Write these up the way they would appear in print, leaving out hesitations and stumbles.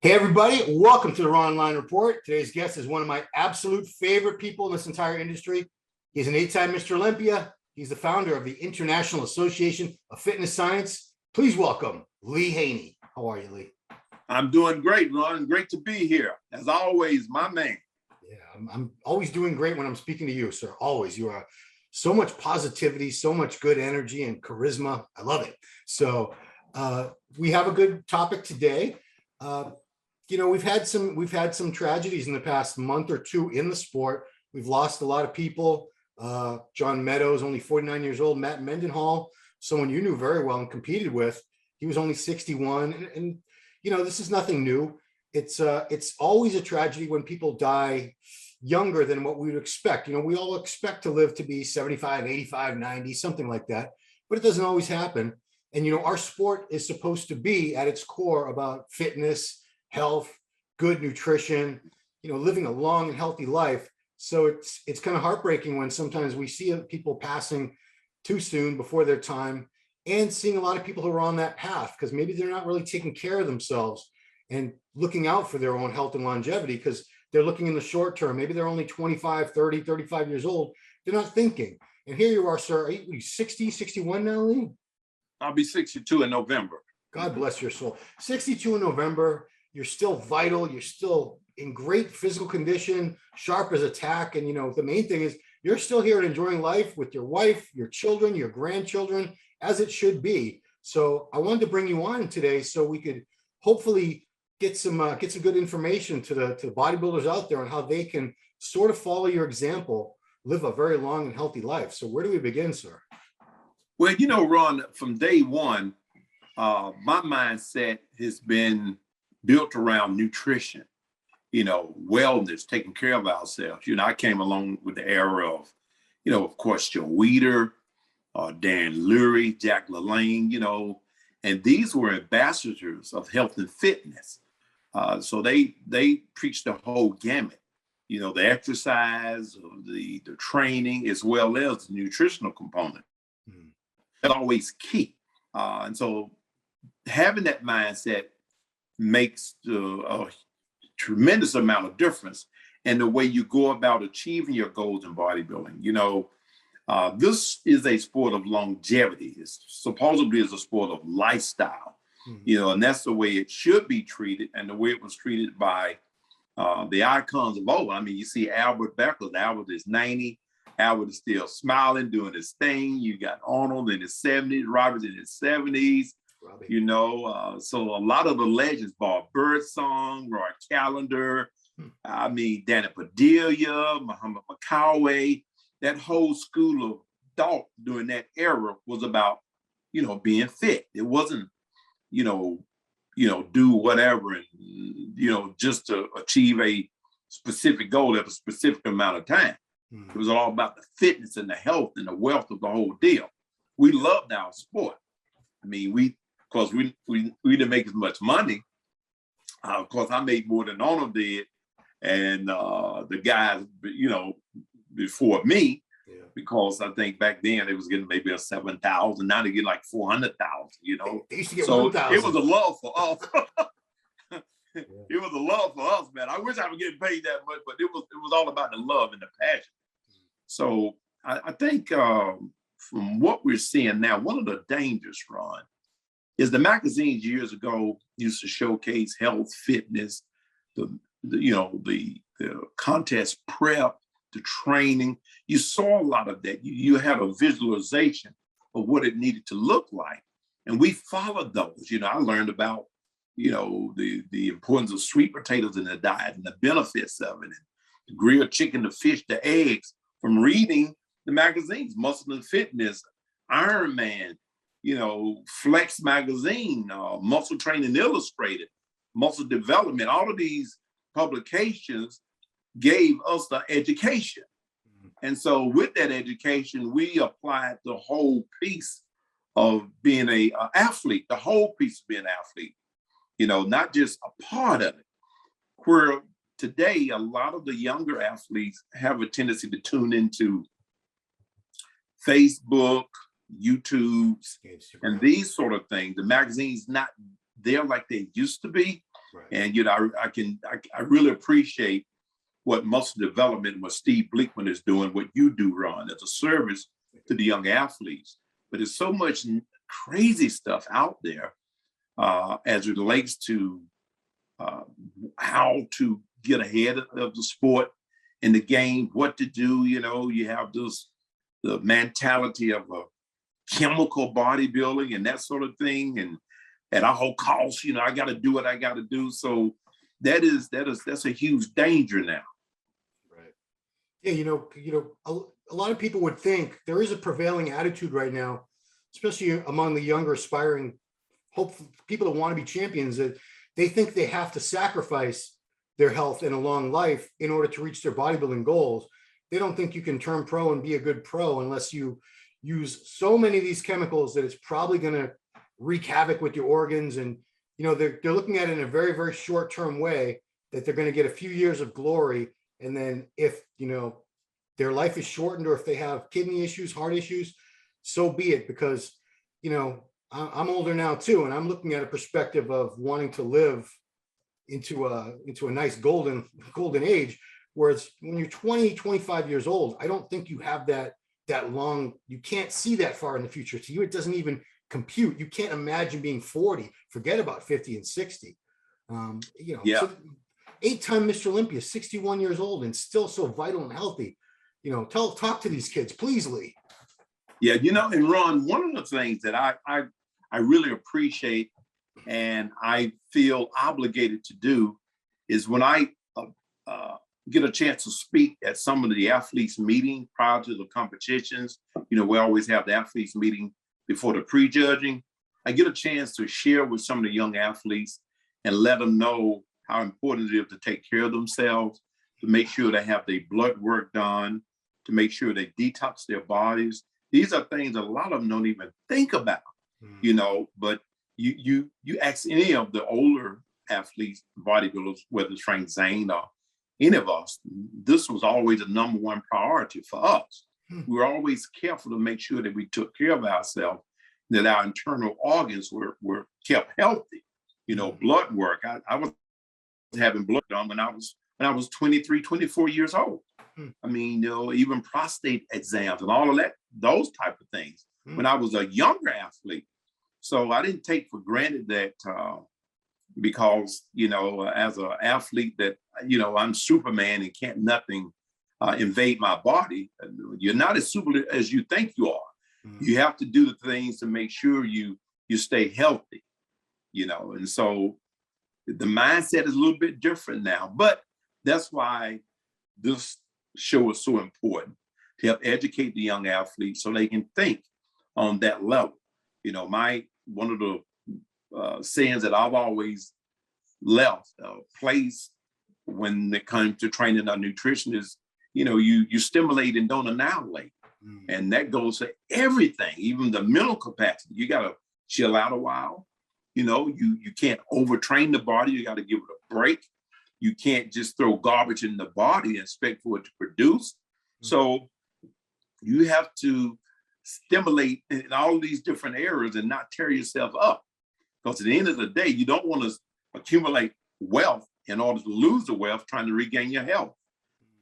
Hey, everybody, welcome to the Ronline Report. Today's guest is one of my absolute favorite people in this entire industry. He's an 8-time Mr. Olympia. He's the founder of the International Association of Fitness Science. Please welcome Lee Haney. How are you, Lee? I'm doing great, Ron. Great to be here. As always, my man. Yeah, I'm always doing great when I'm speaking to you, sir. Always. You are so much positivity, so much good energy and charisma. I love it. So we have a good topic today. We've had some tragedies in the past month or two in the sport. We've lost a lot of people. John Meadows, only 49 years old. Matt Mendenhall, someone you knew very well and competed with, he was only 61. And this is nothing new. It's always a tragedy when people die younger than what we would expect. We all expect to live to be 75, 85, 90, something like that, but it doesn't always happen. And our sport is supposed to be at its core about fitness, health, good nutrition, living a long and healthy life. So it's kind of heartbreaking when sometimes we see people passing too soon before their time, and seeing a lot of people who are on that path because maybe they're not really taking care of themselves and looking out for their own health and longevity because they're looking in the short term. Maybe they're only 25, 30, 35 years old. They're not thinking. And here you are, sir. Are you 60, 61 now, Lee? I'll be 62 in November. God bless your soul. 62 in November. You're still vital. You're still in great physical condition, sharp as a tack. And, the main thing is you're still here and enjoying life with your wife, your children, your grandchildren, as it should be. So I wanted to bring you on today so we could hopefully get some good information to the bodybuilders out there on how they can sort of follow your example, live a very long and healthy life. So where do we begin, sir? Well, Ron, from day one, my mindset has been built around nutrition, wellness, taking care of ourselves. I came along with the era of, of course, Joe Weider, Dan Lurie, Jack LaLanne, and these were ambassadors of health and fitness. So they preached the whole gamut, the exercise, the training, as well as the nutritional component. That's always key. And so having that mindset makes a tremendous amount of difference in the way you go about achieving your goals in bodybuilding. This is a sport of longevity. It's supposedly is a sport of lifestyle, and that's the way it should be treated and the way it was treated by the icons of old. I mean, you see Albert Beckles. Albert is 90. Albert is still smiling, doing his thing. You got Arnold in his 70s, Robert in his 70s. So a lot of the legends, Bob Birdsong, Roy Callender, Danny Padilla, Muhammad McCoway, that whole school of thought during that era was about, being fit. It wasn't, do whatever and, just to achieve a specific goal at a specific amount of time. It was all about the fitness and the health and the wealth of the whole deal. We loved our sport. I mean, we didn't make as much money. Of course, I made more than Arnold did, and the guys, before me, because I think back then it was getting maybe a 7,000. Now they get like 400,000. They used to get so 1,000. It was a love for us. It was a love for us, man. I wish I was getting paid that much, but it was all about the love and the passion. So I think from what we're seeing now, one of the dangers, Ron, is the magazines years ago used to showcase health, fitness, the contest prep, the training. You saw a lot of that. You had a visualization of what it needed to look like. And we followed those. I learned about, the importance of sweet potatoes in the diet and the benefits of it, and the grilled chicken, the fish, the eggs, from reading the magazines, Muscle and Fitness, Iron Man, Flex Magazine, Muscle Training Illustrated, Muscle Development. All of these publications gave us the education. And so with that education, we applied the whole piece of being an athlete, the whole piece of being an athlete, not just a part of it. Where today, a lot of the younger athletes have a tendency to tune into Facebook, YouTube, and these sort of things. The magazine's not there like they used to be. Right. And, I really appreciate what muscle development, what Steve Bleekman is doing, what you do, Ron, as a service to the young athletes. But there's so much crazy stuff out there as it relates to how to get ahead of the sport and the game, what to do. You have the mentality of a chemical bodybuilding and that sort of thing. And at all costs, I got to do what I got to do. So that's a huge danger now. Right. Yeah. A lot of people would think there is a prevailing attitude right now, especially among the younger aspiring hopeful people that want to be champions, that they think they have to sacrifice their health and a long life in order to reach their bodybuilding goals. They don't think you can turn pro and be a good pro unless you use so many of these chemicals that it's probably going to wreak havoc with your organs. And, they're looking at it in a very, very short-term way, that they're going to get a few years of glory. And then if, their life is shortened, or if they have kidney issues, heart issues, so be it. Because, I'm older now too, and I'm looking at a perspective of wanting to live into a nice golden age. Whereas when you're 20, 25 years old, I don't think you have that long, you can't see that far in the future. To you, it doesn't even compute. You can't imagine being 40, forget about 50 and 60. Yeah. So 8-time Mr. Olympia, 61 years old and still so vital and healthy. Talk to these kids, please, Lee. Yeah, and Ron, one of the things that I really appreciate and I feel obligated to do is when I get a chance to speak at some of the athletes meeting prior to the competitions. We always have the athletes meeting before the prejudging. I get a chance to share with some of the young athletes and let them know how important it is to take care of themselves, to make sure they have their blood work done, to make sure they detox their bodies. These are things that a lot of them don't even think about, but you ask any of the older athletes, bodybuilders, whether it's Frank Zane or any of us, this was always a number one priority for us. We were always careful to make sure that we took care of ourselves, that our internal organs were kept healthy. Blood work. I was having blood done when I was 23, 24 years old. I mean, even prostate exams and all of that, those type of things when I was a younger athlete. So I didn't take for granted that because, as an athlete that, I'm Superman and can't nothing invade my body. You're not as super as you think you are. You have to do the things to make sure you stay healthy, and so the mindset is a little bit different now, but that's why this show is so important, to help educate the young athletes so they can think on that level. One of the sayings that I've always left place when it comes to training our nutrition is, you stimulate and don't annihilate. And that goes to everything, even the mental capacity. You got to chill out a while. You can't overtrain the body. You got to give it a break. You can't just throw garbage in the body and expect for it to produce. So you have to stimulate in all these different areas and not tear yourself up. Because at the end of the day, you don't want to accumulate wealth in order to lose the wealth trying to regain your health.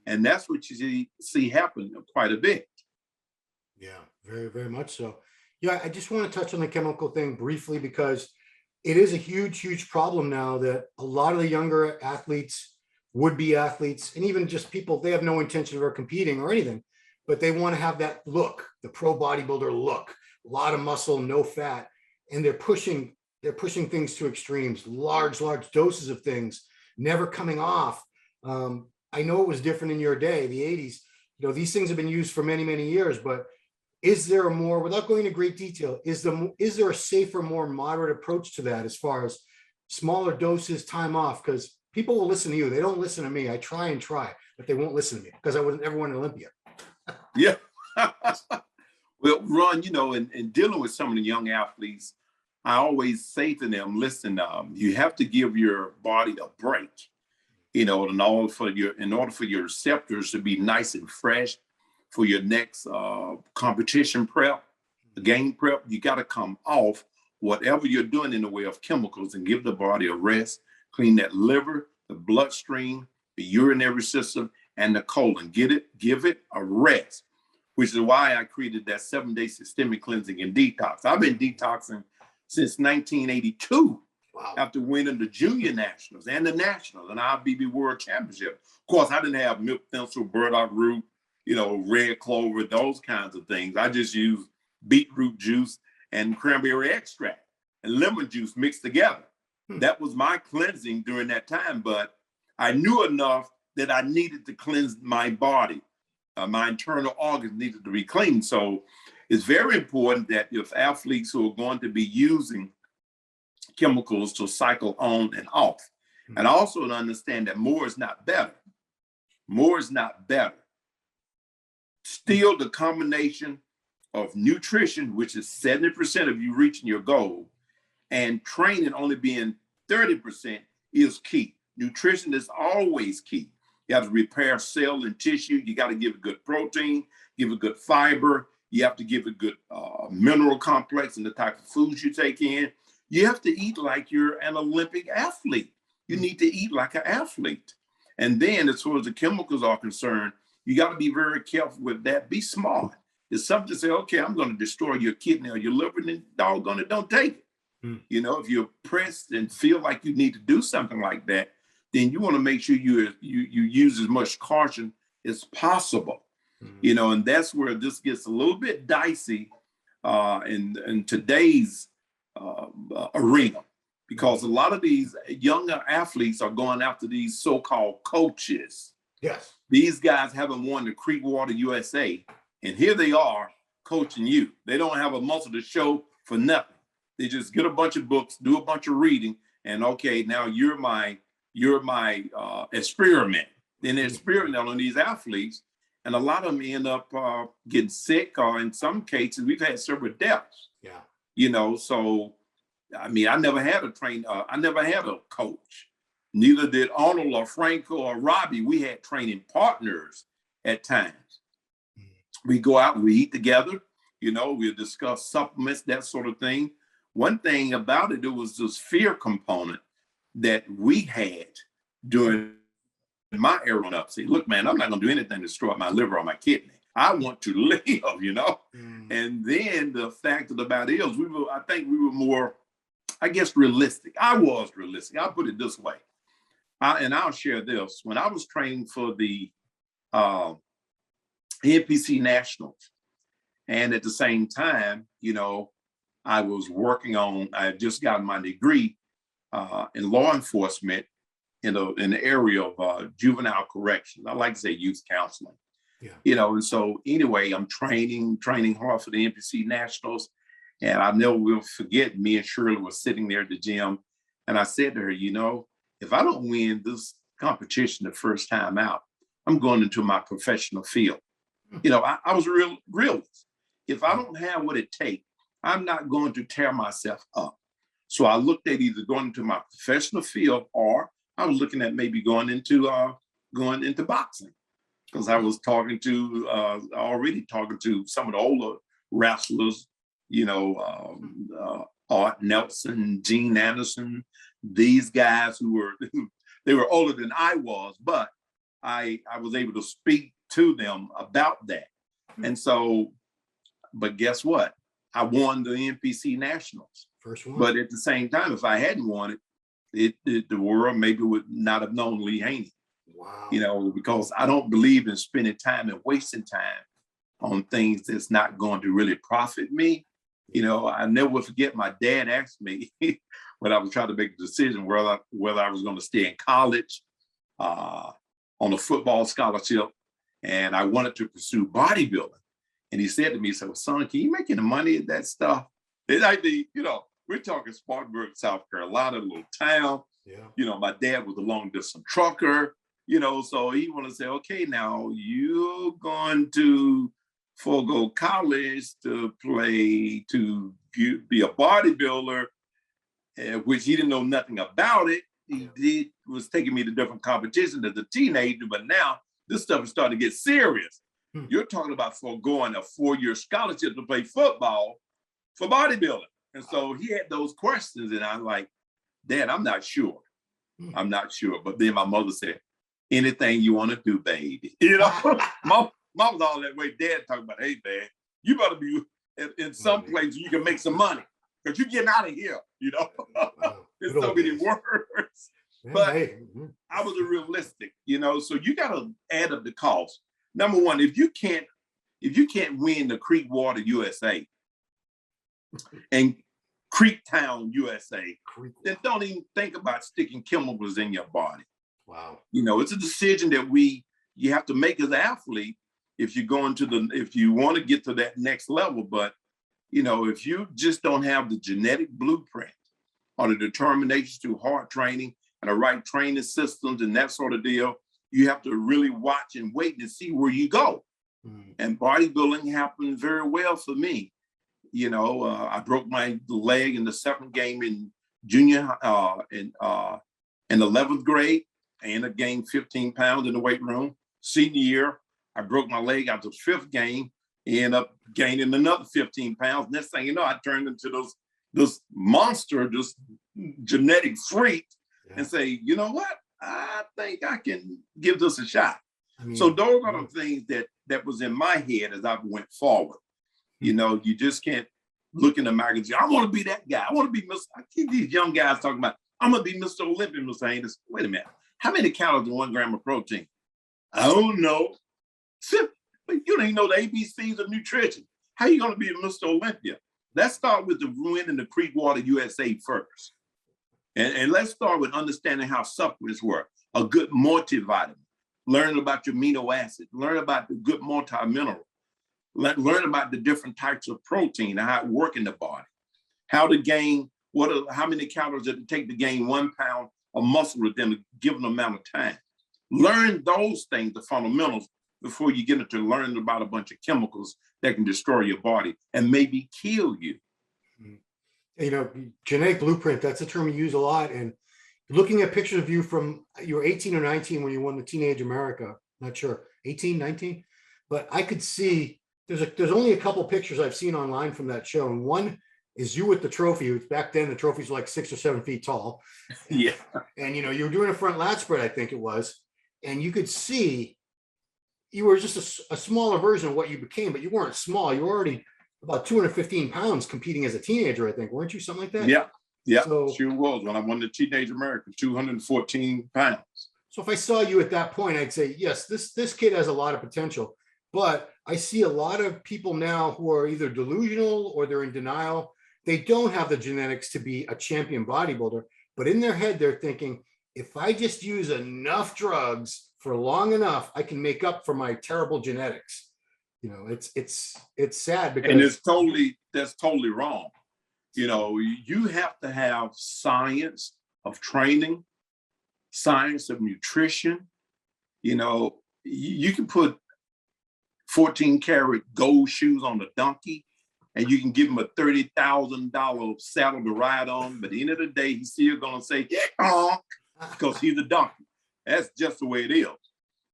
And that's what you see happen quite a bit. Yeah, very, very much so. Yeah, I just want to touch on the chemical thing briefly, because it is a huge, huge problem now that a lot of the younger athletes, would-be athletes, and even just people, they have no intention of competing or anything, but they want to have that look, the pro bodybuilder look, a lot of muscle, no fat, and they're pushing things to extremes, large doses of things, never coming off. I know it was different in your day, the 80s. These things have been used for many, many years, but is there a more, without going into great detail, is there a safer, more moderate approach to that as far as smaller doses, time off? Because people will listen to you. They don't listen to me. I try, but they won't listen to me because I wasn't ever won Olympia. Yeah. Well, Ron, in dealing with some of the young athletes, I always say to them, listen, you have to give your body a break, in order for your receptors to be nice and fresh for your next competition prep, game prep. You got to come off whatever you're doing in the way of chemicals and give the body a rest clean that liver, the bloodstream, the urinary system, and the colon. Give it a rest, which is why I created that 7-day systemic cleansing and detox. I've been detoxing since 1982. Wow. After winning the junior nationals and the nationals and IBB World Championship. Of course, I didn't have milk thistle, burdock root, red clover, those kinds of things. I just used beetroot juice and cranberry extract and lemon juice mixed together. That was my cleansing during that time, but I knew enough that I needed to cleanse my body. My internal organs needed to be cleaned. So it's very important that if athletes who are going to be using chemicals to cycle on and off, and also to understand that more is not better. More is not better. Still, the combination of nutrition, which is 70% of you reaching your goal, and training only being 30% is key. Nutrition is always key. You have to repair cell and tissue. You got to give it good protein, give it good fiber. You have to give it good mineral complex and the type of foods you take in. You have to eat like you're an Olympic athlete. You need to eat like an athlete. And then as far as the chemicals are concerned, you got to be very careful with that. Be smart. It's something to say, okay, I'm going to destroy your kidney or your liver, and doggone it, don't take it. If you're pressed and feel like you need to do something like that, then you want to make sure you use as much caution as possible. And that's where this gets a little bit dicey in today's arena, because a lot of these younger athletes are going after these so-called coaches. Yes. These guys haven't won the Creekwater USA, and here they are coaching you. They don't have a muscle to show for nothing. They just get a bunch of books, do a bunch of reading, and okay, now you're my experiment. Then they experiment on these athletes, and a lot of them end up getting sick, or in some cases, we've had several deaths. Yeah. So I mean, I never had I never had a coach. Neither did Arnold or Franco or Robbie. We had training partners at times. We go out and we eat together. We'll discuss supplements, that sort of thing. One thing about it was this fear component that we had during my era up. See, look, man, I'm not going to do anything to destroy my liver or my kidney. I want to live, And then the fact of the matter is, I think we were more, I guess, realistic. I was realistic. I'll put it this way. And I'll share this. When I was training for the NPC Nationals, and at the same time, I was working on, I had just gotten my degree in law enforcement in the area of juvenile corrections. I like to say youth counseling. Yeah. And so anyway, I'm training hard for the NPC Nationals. And I never will forget, me and Shirley were sitting there at the gym. And I said to her, if I don't win this competition the first time out, I'm going into my professional field. I was a realist. If I don't have what it takes, I'm not going to tear myself up. So I looked at either going into my professional field, or I was looking at maybe going into boxing, because I was already talking to some of the older wrestlers, Art Nelson, Gene Anderson, these guys they were older than I was, but I was able to speak to them about that. And so, but guess what? I won the NPC Nationals. First one. But at the same time, if I hadn't won it, the world maybe would not have known Lee Haney. Wow. Because I don't believe in spending time and wasting time on things that's not going to really profit me. I never will forget, my dad asked me when I was trying to make a decision whether I was going to stay in college on a football scholarship, and I wanted to pursue bodybuilding. And he said to me, so, son, can you make any money at that stuff? We're talking Spartanburg, South Carolina, a little town. Yeah. My dad was a long distance trucker, so he wanted to say, okay, now you're going to forego college to be a bodybuilder, which he didn't know nothing about it. He was taking me to different competitions as a teenager, but now this stuff is starting to get serious. You're talking about foregoing a 4-year scholarship to play football for bodybuilding. And so he had those questions, and I'm like, Dad, I'm not sure. I'm not sure. But then my mother said, anything you want to do, baby. Mom was all that way. Dad talking about, hey, man, you better be in some place you can make some money because you're getting out of here, Wow. There's so many words. Yeah, But hey. I was a realistic, so you got to add up the cost. Number one, if you can't win the Creekwater USA and Creektown USA, then don't even think about sticking chemicals in your body. Wow. It's a decision that you have to make as an athlete if you're going if you want to get to that next level. But, if you just don't have the genetic blueprint or the determination through hard training and the right training systems and that sort of deal, you have to really watch and wait to see where you go. And bodybuilding happened very well for me. I broke my leg in the 7th game in junior in 11th grade, and I gained 15 pounds in the weight room. Senior year, I broke my leg after the 5th game, ended up gaining another 15 pounds. Next thing you know, I turned into this monster, this genetic freak, and say, you know what? I think I can give this a shot. So those are the things that was in my head as I went forward. You just can't look in the magazine. I want to be that guy. I want to be Mr. I keep these young guys talking about, I'm going to be Mr. Olympia, Mr. Haney. Wait a minute. How many calories in 1 gram of protein? I don't know. But you don't even know the ABCs of nutrition. How are you going to be a Mr. Olympia? Let's start with the winning the Creekwater USA first. And let's start with understanding how supplements work. A good multivitamin. Learn about your amino acids. Learn about the good multi-mineral. Learn about the different types of protein and how it works in the body. How to gain, how many calories does it take to gain 1 pound of muscle within a given amount of time. Learn those things, the fundamentals, before you get into learning about a bunch of chemicals that can destroy your body and maybe kill you. Genetic blueprint, that's a term you use a lot. And looking at pictures of you from, you were 18 or 19 when you won the Teenage America, not sure, 18, 19, but I could see there's only a couple pictures I've seen online from that show. And one is you with the trophy. Back then, the trophies were like 6 or 7 feet tall. Yeah. And, you were doing a front lat spread, I think it was. And you could see you were just a smaller version of what you became, but you weren't small. You were already about 215 pounds competing as a teenager, I think. Weren't you something like that? Yeah. Yeah, so, sure was. When I won the Teenage America, 214 pounds. So if I saw you at that point, I'd say, yes, this kid has a lot of potential. But I see a lot of people now who are either delusional or they're in denial. They don't have the genetics to be a champion bodybuilder, but in their head, they're thinking, if I just use enough drugs for long enough, I can make up for my terrible genetics. It's sad because, and that's totally wrong. You have to have science of training, science of nutrition. You can put 14-karat gold shoes on a donkey and you can give him a $30,000 saddle to ride on. But at the end of the day, he's still going to say, yeah, because he's a donkey. That's just the way it is.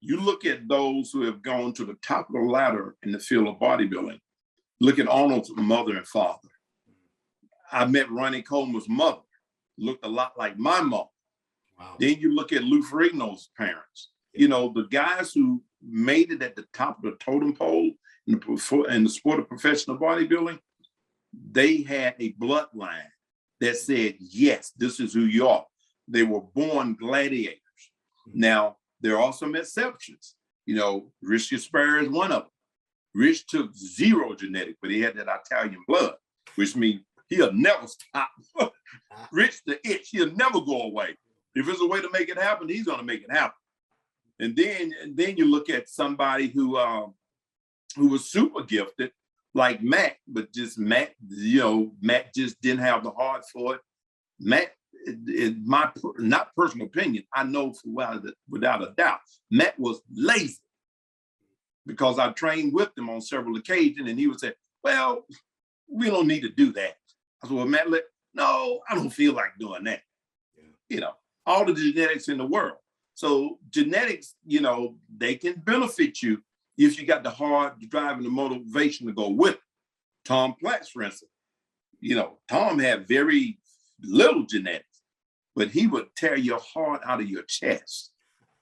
You look at those who have gone to the top of the ladder in the field of bodybuilding. Look at Arnold's mother and father. I met Ronnie Coleman's mother, looked a lot like my mom. Wow. Then you look at Lou Ferrigno's parents. The guys who made it at the top of the totem pole in the sport of professional bodybuilding, they had a bloodline that said, yes, this is who you are. They were born gladiators. Now, there are some exceptions. Rich Gaspar is one of them. Rich took 0 genetic, but he had that Italian blood, which means he'll never stop. Rich the itch, he'll never go away. If there's a way to make it happen, he's going to make it happen. And then you look at somebody who was super gifted, like Matt, but just Matt just didn't have the heart for it. Matt, in my not personal opinion, I know without a doubt, Matt was lazy because I trained with him on several occasions, and he would say, "Well, we don't need to do that." I said, "Well, Matt, no, I don't feel like doing that." Yeah. All the genetics in the world. So genetics, they can benefit you if you got the hard drive and the motivation to go with it. Tom Platz, for instance, Tom had very little genetics, but he would tear your heart out of your chest.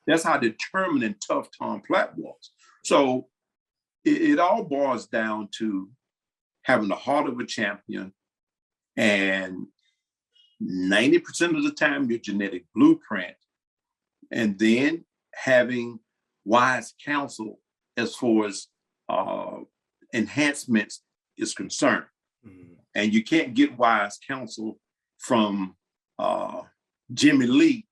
That's how determined and tough Tom Platt was. So it all boils down to having the heart of a champion, and 90% of the time your genetic blueprint, and then having wise counsel as far as enhancements is concerned. Mm-hmm. And you can't get wise counsel from Jimmy Lee,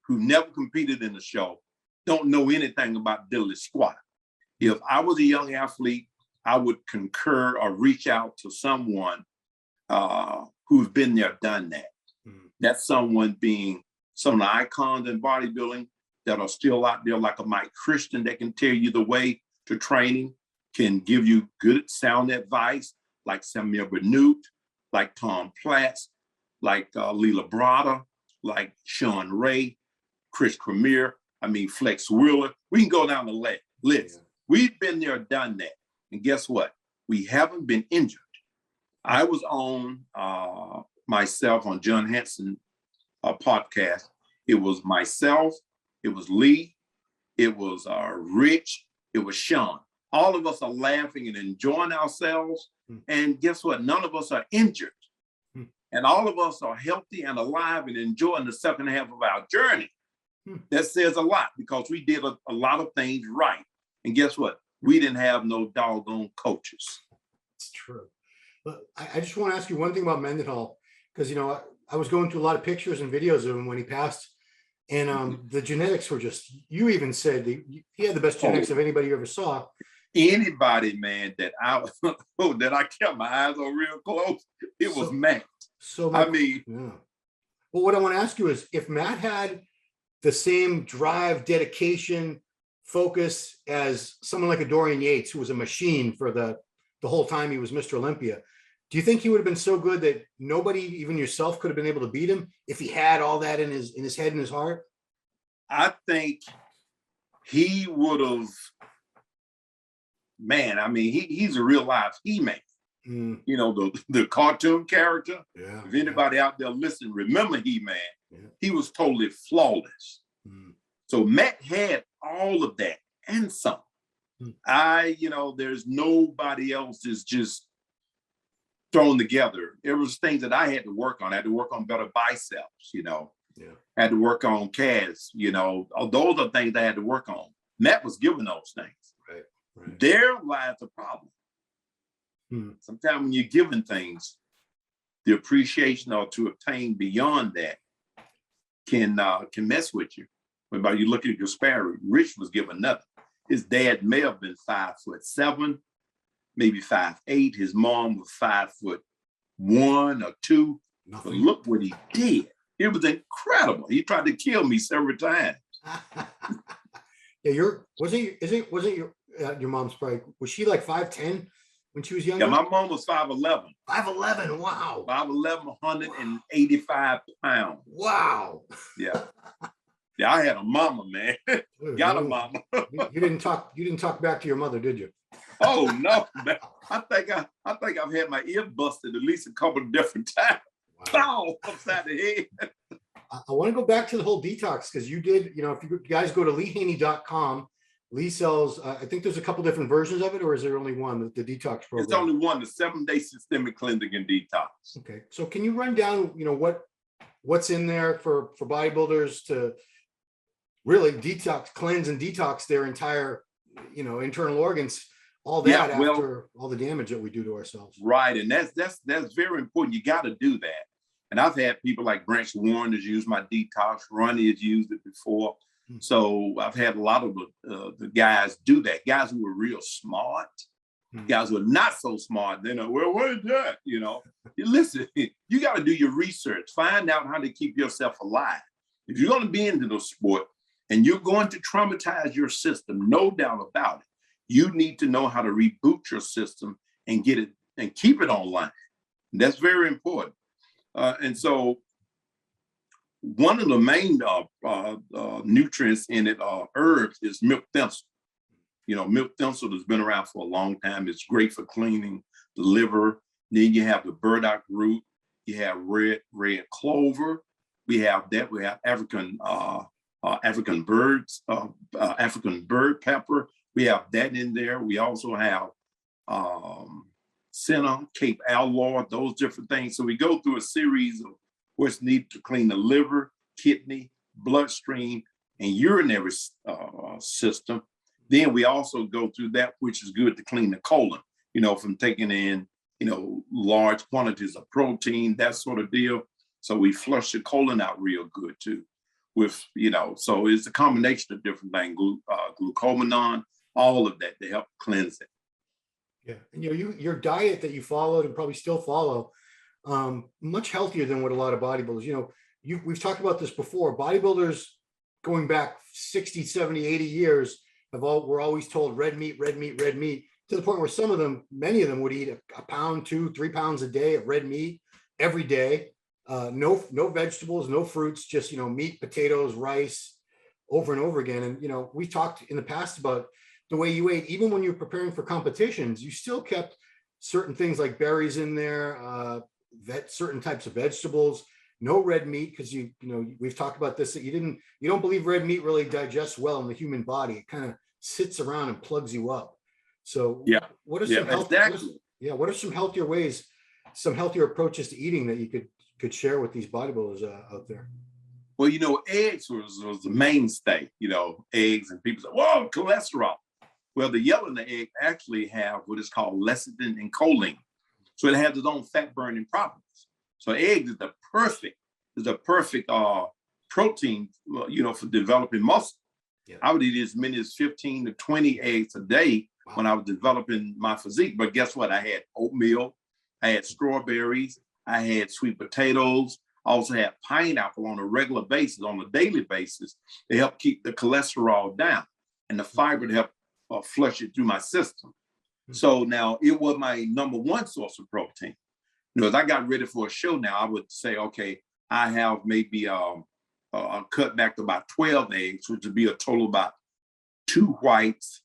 who never competed in the show, don't know anything about diddly squat. If I was a young athlete, I would concur or reach out to someone who's been there, done that. Mm-hmm. That's someone being some of the icons in bodybuilding that are still out there, like a Mike Christian, that can tell you the way to training, can give you good sound advice, like Samuel Benoot, like Tom Platts, like Lee Labrada, like Sean Ray, Chris Cremier, Flex Wheeler. We can go down the list. Yeah. We've been there, done that. And guess what? We haven't been injured. I was on myself on John Hanson podcast. It was myself, it was Lee, it was Rich, it was Sean. All of us are laughing and enjoying ourselves. And guess what? None of us are injured. And all of us are healthy and alive and enjoying the second half of our journey. That says a lot, because we did a lot of things right. And guess what? We didn't have no doggone coaches. It's true. But I just want to ask you one thing about Mendenhall, because, I was going through a lot of pictures and videos of him when he passed. And the genetics were just, you even said he had the best genetics of anybody you ever saw. Anybody, man, that I kept my eyes on real close, it was Matt. So yeah. Well, what I want to ask you is, if Matt had the same drive, dedication, focus as someone like a Dorian Yates, who was a machine for the whole time he was Mr. Olympia, do you think he would have been so good that nobody, even yourself, could have been able to beat him if he had all that in his head and his heart? I think he would have, man, he's a real life He-Man. The cartoon character. Yeah, if anybody out there listening, remember He-Man. Yeah. He was totally flawless. So Matt had all of that and some. There's nobody else is just thrown together. There was things that I had to work on. I had to work on better biceps, I had to work on calves, those are things I had to work on. Matt was given those things. Right. There lies the problem. Sometimes when you're given things, the appreciation or to obtain beyond that can mess with you. When you look at your sparrow, Rich was given nothing. His dad may have been 5'7", maybe 5'8". His mom was 5'1" or 2". Nothing. But look what he did. It was incredible. He tried to kill me several times. Yeah, wasn't your mom's probably, was she like 5'10" when she was younger? Yeah, my mom was 5'11". 5'11", wow. 5'11", 185 pounds. Wow. Yeah. Yeah, I had a mama, man. Got a mama. You didn't talk back to your mother, did you? Oh no, man. I think I've had my ear busted at least a couple of different times. Wow. Upside the head. I want to go back to the whole detox, because you did, if you guys go to leehaney.com, Lee sells, I think there's a couple different versions of it, or is there only one, the detox program? It's only one, the 7-day systemic cleansing and detox. Okay. So can you run down, what's in there for bodybuilders to really cleanse and detox their entire, internal organs, all that after all the damage that we do to ourselves. Right. And that's very important. You got to do that. And I've had people like Branch Warren has used my detox. Ronnie has used it before. So I've had a lot of the guys do that. Guys who were real smart, guys who are not so smart. They're like, well, what is that? Listen, you got to do your research. Find out how to keep yourself alive. If you're going to be into the sport and you're going to traumatize your system, no doubt about it, you need to know how to reboot your system and get it and keep it online. That's very important. And so one of the main nutrients in it, herbs, is milk thistle. Milk thistle has been around for a long time. It's great for cleaning the liver. Then you have the burdock root. You have red clover. We have that. We have African birds, African bird pepper. We have that in there. We also have senna, Cape Alloy, those different things. So we go through a series of what's needed to clean the liver, kidney, bloodstream, and urinary system. Then we also go through that which is good to clean the colon, from taking in, large quantities of protein, that sort of deal. So we flush the colon out real good too. So it's a combination of different things, glucomannan, all of that to help cleanse it. Yeah, and your diet that you followed and probably still follow, much healthier than what a lot of bodybuilders. We've talked about this before. Bodybuilders going back 60, 70, 80 years were always told red meat, to the point where many of them would eat a pound, 2-3 pounds a day of red meat every day. No vegetables, no fruits, just, meat, potatoes, rice over and over again. And, we talked in the past about the way you ate. Even when you were preparing for competitions, you still kept certain things like berries in there, certain types of vegetables, no red meat, because we've talked about this, that you don't believe red meat really digests well in the human body. It kind of sits around and plugs you up. So what are some healthier ways, some healthier approaches to eating that you could share with these bodybuilders out there? Well, eggs was the mainstay, eggs, and people say, whoa, cholesterol. Well, the yellow in the egg actually have what is called lecithin and choline. So it has its own fat burning properties. So eggs is the perfect protein, for developing muscle. Yeah. I would eat as many as 15 to 20 eggs a day when I was developing my physique. But guess what? I had oatmeal, I had strawberries, I had sweet potatoes. I also had pineapple on a regular basis, on a daily basis, to help keep the cholesterol down and the fiber to help flush it through my system. So now it was my number one source of protein. As I got ready for a show now, I would say, okay, I have maybe cut back to about 12 eggs, which would be a total of about 2 whites,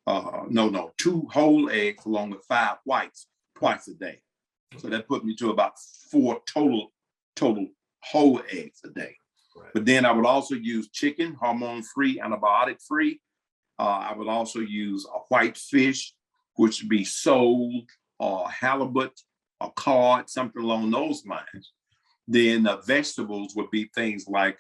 2 whole eggs along with 5 whites twice a day. So that put me to about 4 total whole eggs a day. Right. But then I would also use chicken, hormone-free, antibiotic-free. I would also use a white fish, which would be sole or halibut or cod, something along those lines. Then vegetables would be things like,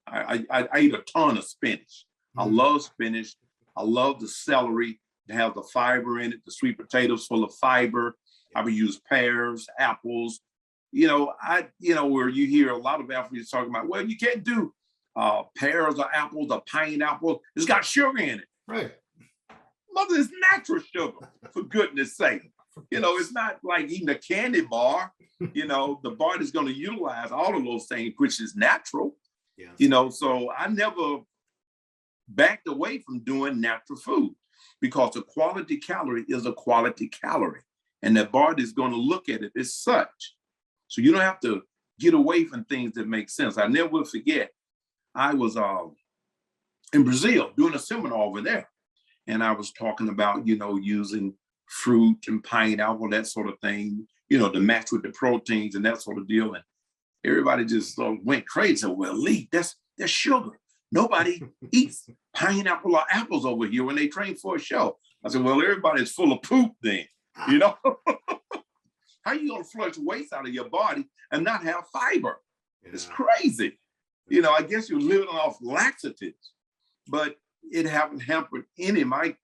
I eat a ton of spinach. I love spinach. I love the celery to have the fiber in it, the sweet potatoes full of fiber. I would use pears, apples. Where you hear a lot of athletes talking about, well, you can't do pears or apples or pineapple. It's got sugar in it. Right. Mother, it's natural sugar, for goodness sake. It's not like eating a candy bar. The body's going to utilize all of those things, which is natural. Yeah. So I never backed away from doing natural food, because a quality calorie is a quality calorie. And the body's going to look at it as such. So you don't have to get away from things that make sense. I never will forget, I was in Brazil doing a seminar over there. And I was talking about, using fruit and pineapple, that sort of thing, to match with the proteins and that sort of deal. And everybody just went crazy. Well, Lee, that's sugar. Nobody eats pineapple or apples over here when they train for a show. I said, well, everybody's full of poop then, How you going to flush waste out of your body and not have fiber? Yeah. It's crazy. I guess you're living off laxatives, but it haven't hampered any of my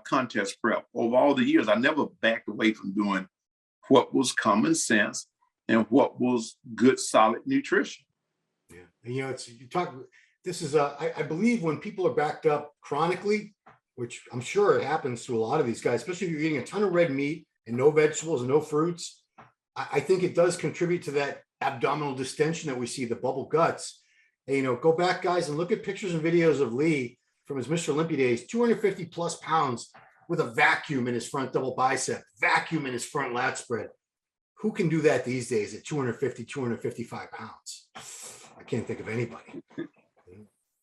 contest prep over all the years. I never backed away from doing what was common sense and what was good, solid nutrition. Yeah. And, this is, I believe when people are backed up chronically, which I'm sure it happens to a lot of these guys, especially if you're eating a ton of red meat and no vegetables and no fruits, I think it does contribute to that abdominal distension that we see, the bubble guts. And, go back, guys, and look at pictures and videos of Lee from his Mr. Olympia days, 250 plus pounds with a vacuum in his front double bicep, vacuum in his front lat spread. Who can do that these days at 250, 255 pounds? I can't think of anybody.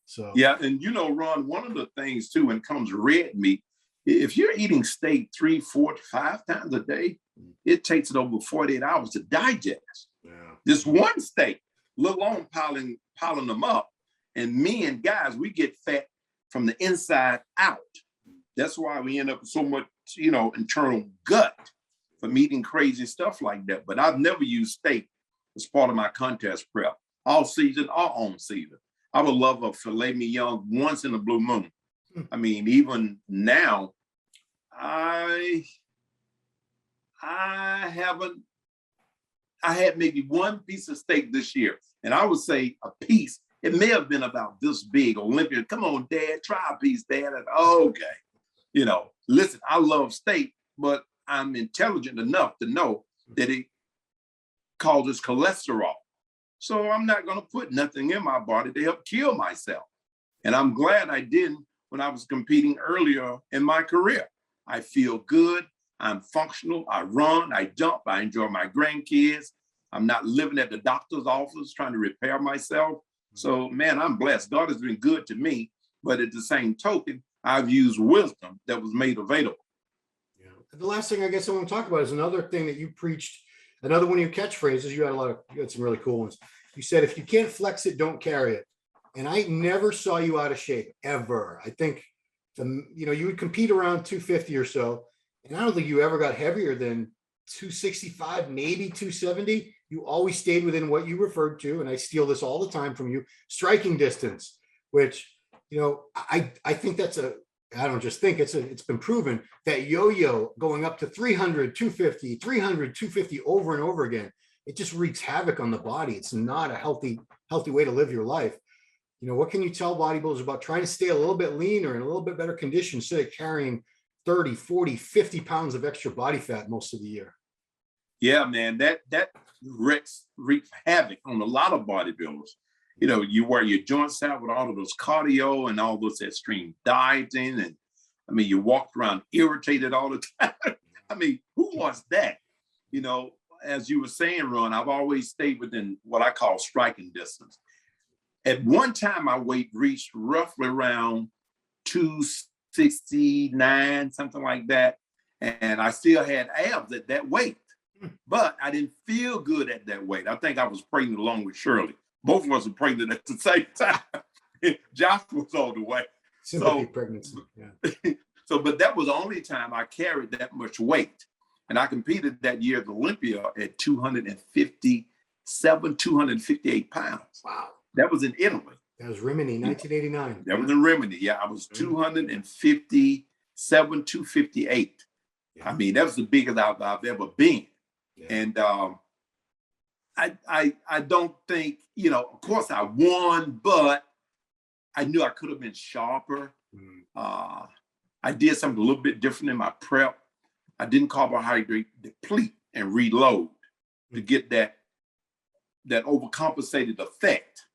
So yeah, and Ron, one of the things too, when it comes to red meat, if you're eating steak 3, 4, 5 times a day, it takes it over 48 hours to digest. Yeah. Just one steak. let alone piling them up. And men, guys, we get fat from the inside out. That's why we end up with so much, internal gut from eating crazy stuff like that. But I've never used steak as part of my contest prep, all season or on season. I would love a filet mignon once in a blue moon. I mean, even now, I had maybe one piece of steak this year, and I would say a piece. It may have been about this big. Olympia, come on, Dad, try a piece, Dad. And, okay, listen, I love steak, but I'm intelligent enough to know that it causes cholesterol. So I'm not going to put nothing in my body to help kill myself. And I'm glad I didn't when I was competing earlier in my career. I feel good. I'm functional. I run, I jump, I enjoy my grandkids. I'm not living at the doctor's office trying to repair myself. So, man, I'm blessed. God has been good to me. But at the same token, I've used wisdom that was made available. Yeah. The last thing I guess I want to talk about is another thing that you preached. Another one of your catchphrases. You had some really cool ones. You said, if you can't flex it, don't carry it. And I never saw you out of shape ever. I think, you would compete around 250 or so. And I don't think you ever got heavier than 265, maybe 270. You always stayed within what you referred to. And I steal this all the time from you, striking distance, which, I think I don't just think it's been proven that yo-yo going up to 300, 250, 300, 250 over and over again. It just wreaks havoc on the body. It's not a healthy way to live your life. What can you tell bodybuilders about trying to stay a little bit leaner and a little bit better condition instead of carrying 30, 40, 50 pounds of extra body fat most of the year? Yeah, man, that wreaks havoc on a lot of bodybuilders. You wear your joints out with all of those cardio and all those extreme dieting. And you walked around irritated all the time. Who wants that? As you were saying, Ron, I've always stayed within what I call striking distance. At one time, my weight reached roughly around 269, something like that. And I still had abs at that weight, but I didn't feel good at that weight. I think I was pregnant along with Shirley. Both of us were pregnant at the same time. Josh was all the way. Sympathy pregnancy. Yeah. But that was the only time I carried that much weight. And I competed that year at Olympia at 257, 258 pounds. Wow. That was in Italy. That was Rimini, 1989. That was in Rimini. Yeah, I was 257, 258. Yeah. That was the biggest I've ever been. Yeah. And I don't think, of course I won, but I knew I could have been sharper. I did something a little bit different in my prep. I didn't carbohydrate deplete and reload to get that overcompensated effect,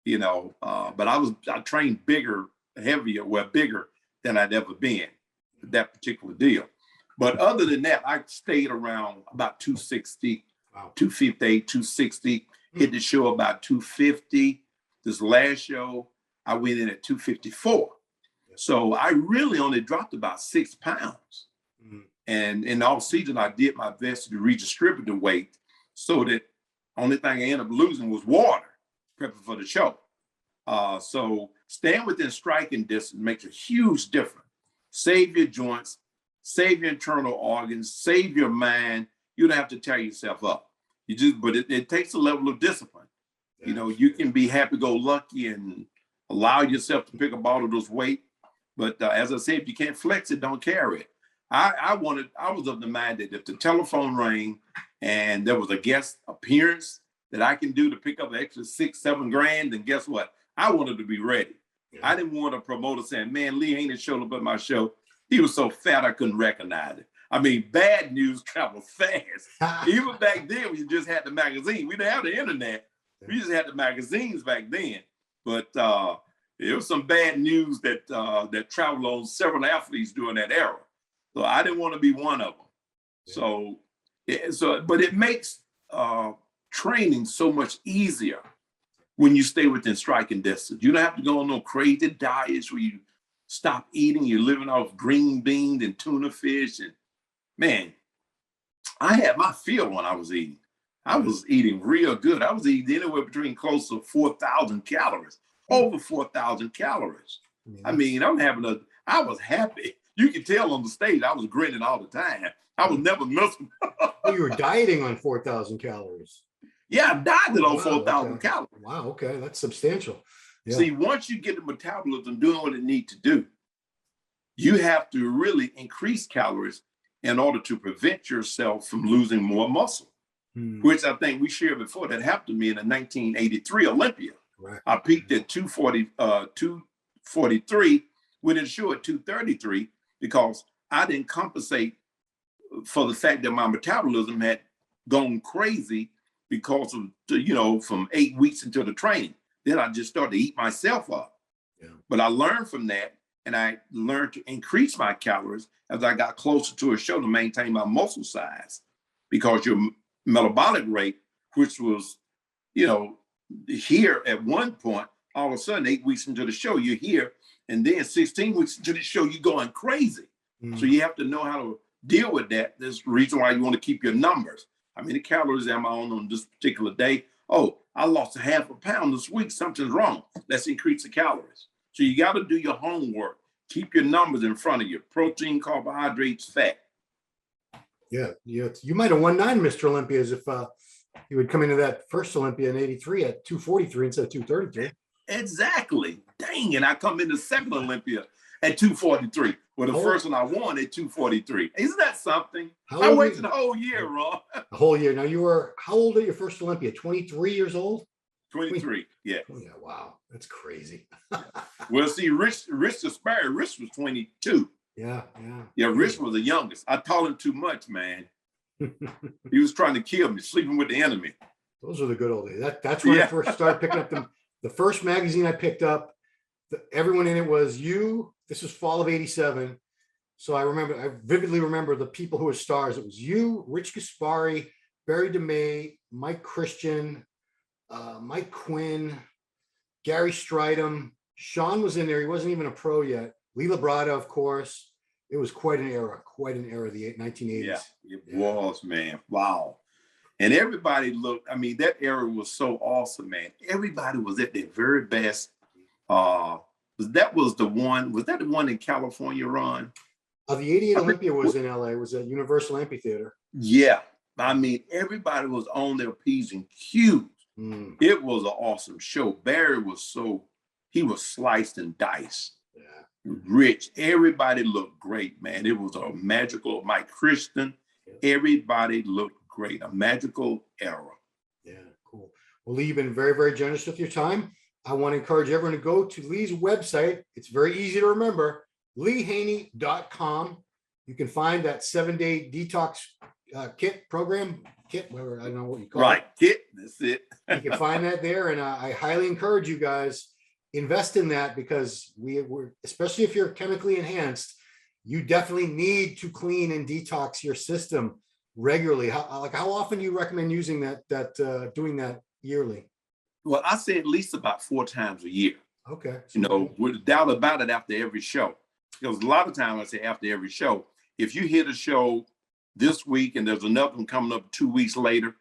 but I trained bigger than I'd ever been with that particular deal. But other than that, I stayed around about 260, 258, 260, hit the show about 250. This last show, I went in at 254. So I really only dropped about 6 pounds. And in all season, I did my best to redistribute the weight so that only thing I ended up losing was water, prepping for the show. So staying within striking distance makes a huge difference. Save your joints, save your internal organs, save your mind. You don't have to tear yourself up. But it takes a level of discipline. You can be happy-go-lucky and allow yourself to pick up all of those weight. But as I said, if you can't flex it, don't carry it. I was of the mind that if the telephone rang and there was a guest appearance that I can do to pick up an extra $6-7 grand, then guess what? I wanted to be ready. Yeah. I didn't want a promoter saying, man, Lee Haney showed up at my show. He was so fat I couldn't recognize it. Bad news travels fast. Even back then, we just had the magazine. We didn't have the internet. We just had the magazines back then. But there was some bad news that traveled on several athletes during that era. So I didn't want to be one of them. Yeah. But it makes training so much easier when you stay within striking distance. You don't have to go on no crazy diets where you stop eating, you're living off green beans and tuna fish. And man, I had my fill when I was eating. I was eating real good. I was eating anywhere between close to 4,000 calories, over 4,000 calories. I mean, I was happy. You could tell on the stage, I was grinning all the time. I was never missing. You were dieting on 4,000 calories. Yeah, I dieted on 4,000 calories. Wow, okay, that's substantial. Yeah. See, once you get the metabolism doing what it needs to do, you have to really increase calories in order to prevent yourself from losing more muscle, which I think we shared before. That happened to me in the 1983 Olympia. Right. I peaked at 243, went in show at 233 because I didn't compensate for the fact that my metabolism had gone crazy because of, from 8 weeks into the training. Then I just started to eat myself up. Yeah. But I learned from that, and I learned to increase my calories as I got closer to a show to maintain my muscle size, because your metabolic rate, which was, here at one point, all of a sudden 8 weeks into the show, you're here, and then 16 weeks into the show, you're going crazy. So you have to know how to deal with that. There's the reason why you want to keep your numbers. How many calories am I on this particular day? Oh, I lost a half a pound this week. Something's wrong. Let's increase the calories. So you got to do your homework. Keep your numbers in front of you. Protein, carbohydrates, fat. Yeah. You might have won 9 Mr. Olympias if you would come into that first Olympia in 83 at 243 instead of 233. Exactly. Dang, and I come in the second Olympia at 243. Well, the first one I won at 243. Isn't that something? I waited the whole year, Ron. A whole year. Now, you were how old at your first Olympia? 23 years old? 23, yeah. Oh, yeah, wow. That's crazy. Well, see, Rich Aspire, Rich was 22. Yeah. Yeah, Rich was the youngest. I taught him too much, man. He was trying to kill me, sleeping with the enemy. Those are the good old days. That's when I first started picking up the first magazine I picked up. Everyone in it was you. This was fall of 87. So I vividly remember the people who were stars. It was you, Rich Gaspari, Barry DeMay, Mike Christian, Mike Quinn, Gary Stridham. Sean was in there. He wasn't even a pro yet. Lee Labrada, of course. It was quite an era of the 1980s. Yeah, it was, man. Wow. And everybody looked, that era was so awesome, man. Everybody was at their very best. Was that the one in California, Ron? The 88 Olympia was in LA. It was at Universal Amphitheater. Yeah. Everybody was on their P's and Q's. It was an awesome show. Barry he was sliced and diced. Yeah. Rich, everybody looked great, man. It was a magical, Mike Christian, everybody looked great. A magical era. Yeah, cool. Well, Lee, you've been very, very generous with your time. I want to encourage everyone to go to Lee's website. It's very easy to remember, leehaney.com. You can find that 7-day detox kit, whatever, I don't know what you call it. Right, kit, that's it. You can find that there. And I highly encourage you guys, invest in that, because we're, especially if you're chemically enhanced, you definitely need to clean and detox your system regularly. How often do you recommend using doing that yearly? Well, I say at least about 4 times a year. Okay. With a doubt about it, after every show. Because a lot of times I say after every show, if you hit a show this week and there's another one coming up 2 weeks later,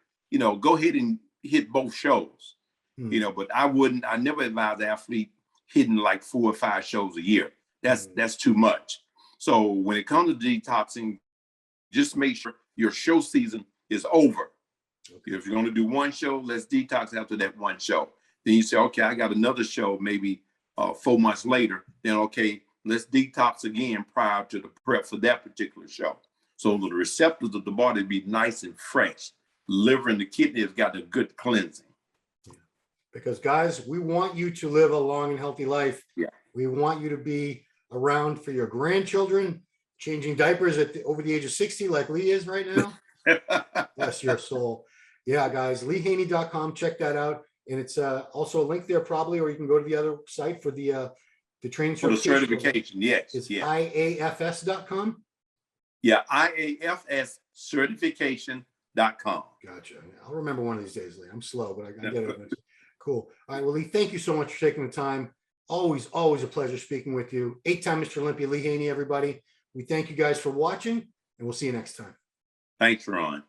go ahead and hit both shows. But I never advise the athlete hitting like 4 or 5 shows a year. That's too much. So when it comes to detoxing, just make sure your show season is over. Okay. If you're going to do one show, let's detox after that one show. Then you say, okay, I got another show maybe 4 months later. Then, okay, let's detox again prior to the prep for that particular show. So the receptors of the body be nice and fresh. Liver and the kidney has got a good cleansing. Because guys, we want you to live a long and healthy life. Yeah. We want you to be around for your grandchildren, changing diapers over the age of 60 like Lee is right now. Bless your soul. Yeah, guys, leehaney.com. Check that out. And it's also a link there probably, or you can go to the other site for the training certification. Yes. It's IAFS.com. Yeah, IAFScertification.com. Gotcha. I'll remember one of these days, Lee. I'm slow, but I get it. Cool. All right. Well, Lee, thank you so much for taking the time. Always a pleasure speaking with you. 8-time Mr. Olympia Lee Haney, everybody. We thank you guys for watching, and we'll see you next time. Thanks, Ron.